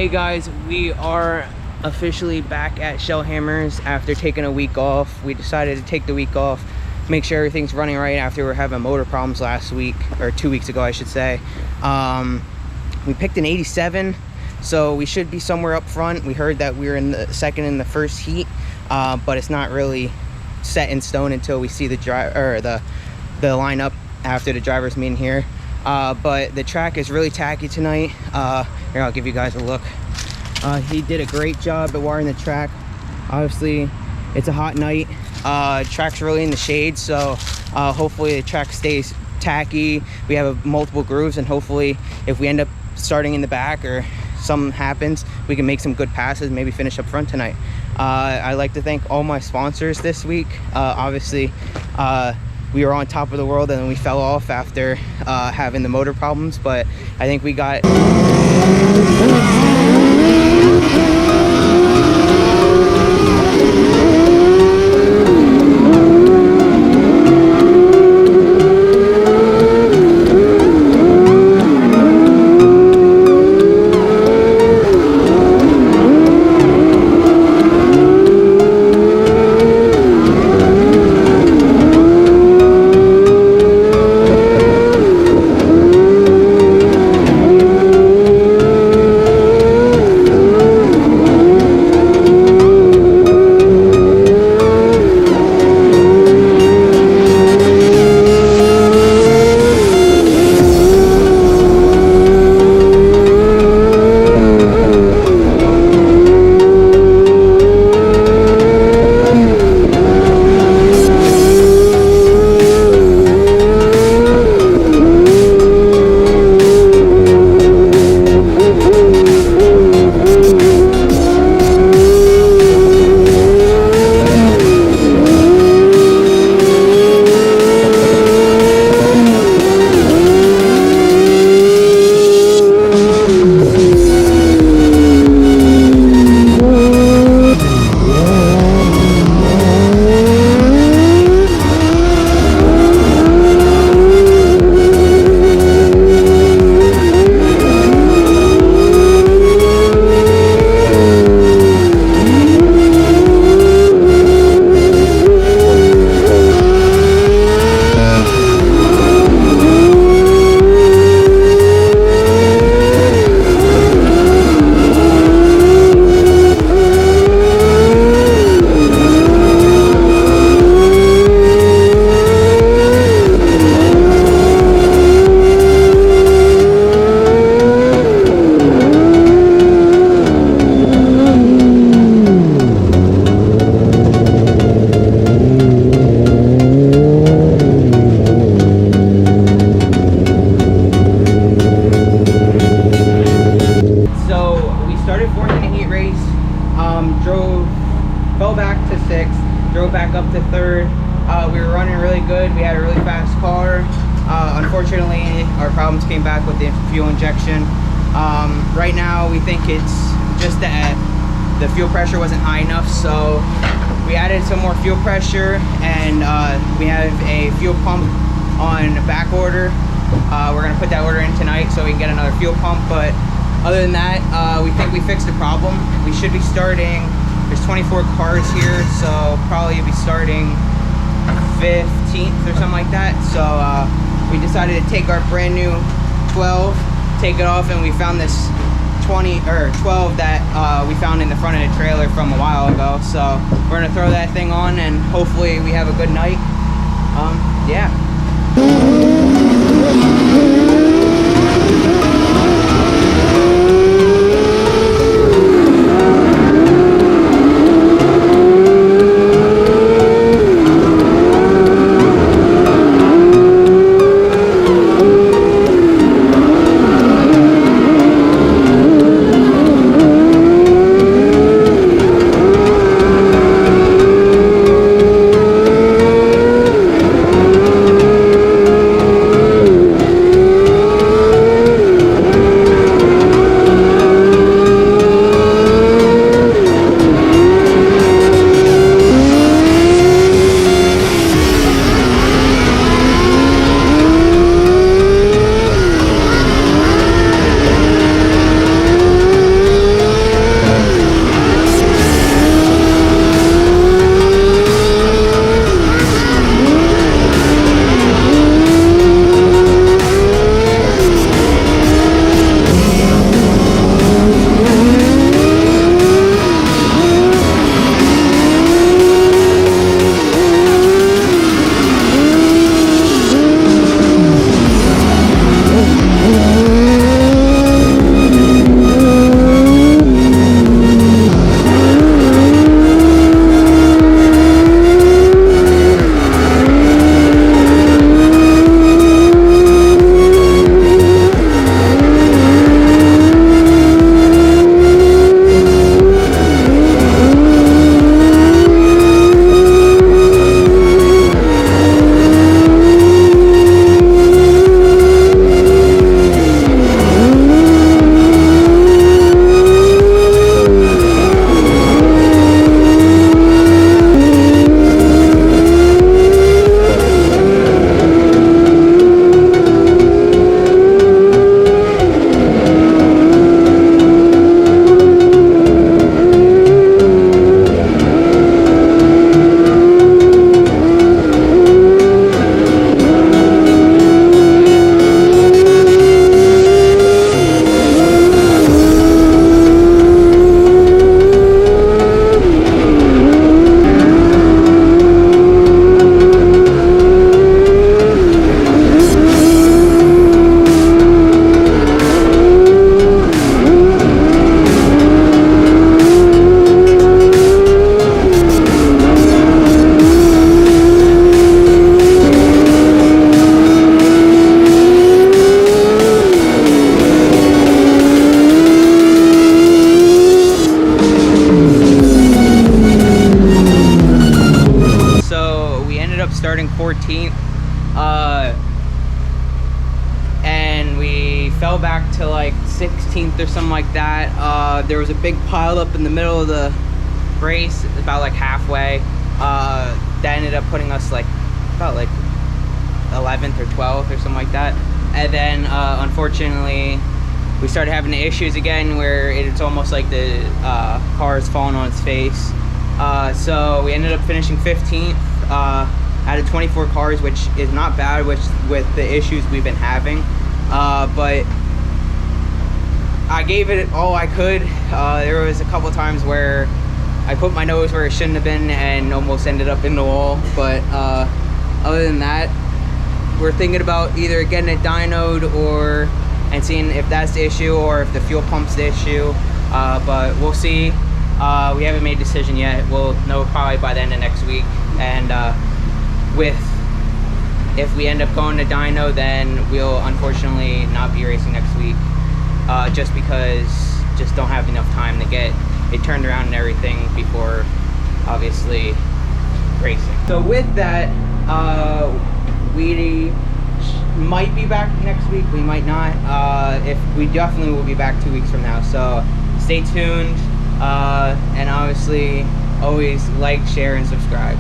Hey guys, we are officially back at Shellhammers after taking a week off. We decided to take the week off, make sure everything's running right after we were having motor problems last week, or 2 weeks ago I should say. We picked an 87, so we should be somewhere up front. We heard that we were in the second in the first heat, but it's not really set in stone until we see the lineup after the drivers meeting here. But the track is really tacky tonight. Here, I'll give you guys a look. He did a great job at wiring the track. Obviously, it's a hot night. Track's really in the shade, so hopefully the track stays tacky. We have multiple grooves, and hopefully if we end up starting in the back or something happens, we can make some good passes, maybe finish up front tonight. I'd like to thank all my sponsors this week. Obviously, we were on top of the world and then we fell off after having the motor problems, but I think we got fell back to 6th, drove back up to 3rd. We were running really good. We had a really fast car. Unfortunately, our problems came back with the fuel injection. Right now, we think it's just that the fuel pressure wasn't high enough, so we added some more fuel pressure, and we have a fuel pump on back order. We're gonna put that order in tonight so we can get another fuel pump, but other than that, we think we fixed the problem. We should be starting, there's 24 cars here, so probably be starting 15th or something like that. So we decided to take our brand new 12, take it off, and we found this 12 that we found in the front of the trailer from a while ago. So we're gonna throw that thing on and hopefully we have a good night. Yeah. to like 16th or something like that. There was a big pile up in the middle of the race, about like halfway. That ended up putting us like about like 11th or 12th or something like that. And then unfortunately we started having the issues again where it's almost like the car is falling on its face. So we ended up finishing 15th out of 24 cars, which is not bad with the issues we've been having. But I gave it all I could. There was a couple times where I put my nose where it shouldn't have been and almost ended up in the wall. But other than that, we're thinking about either getting it dynoed and seeing if that's the issue or if the fuel pump's the issue. But we'll see. We haven't made a decision yet. We'll know probably by the end of next week. And if we end up going to dyno, then we'll unfortunately not be racing next week, just because just don't have enough time to get it turned around and everything before obviously racing. So with that, we might be back next week, we might not. If we definitely will be back 2 weeks from now, so stay tuned. And obviously always like, share, and subscribe.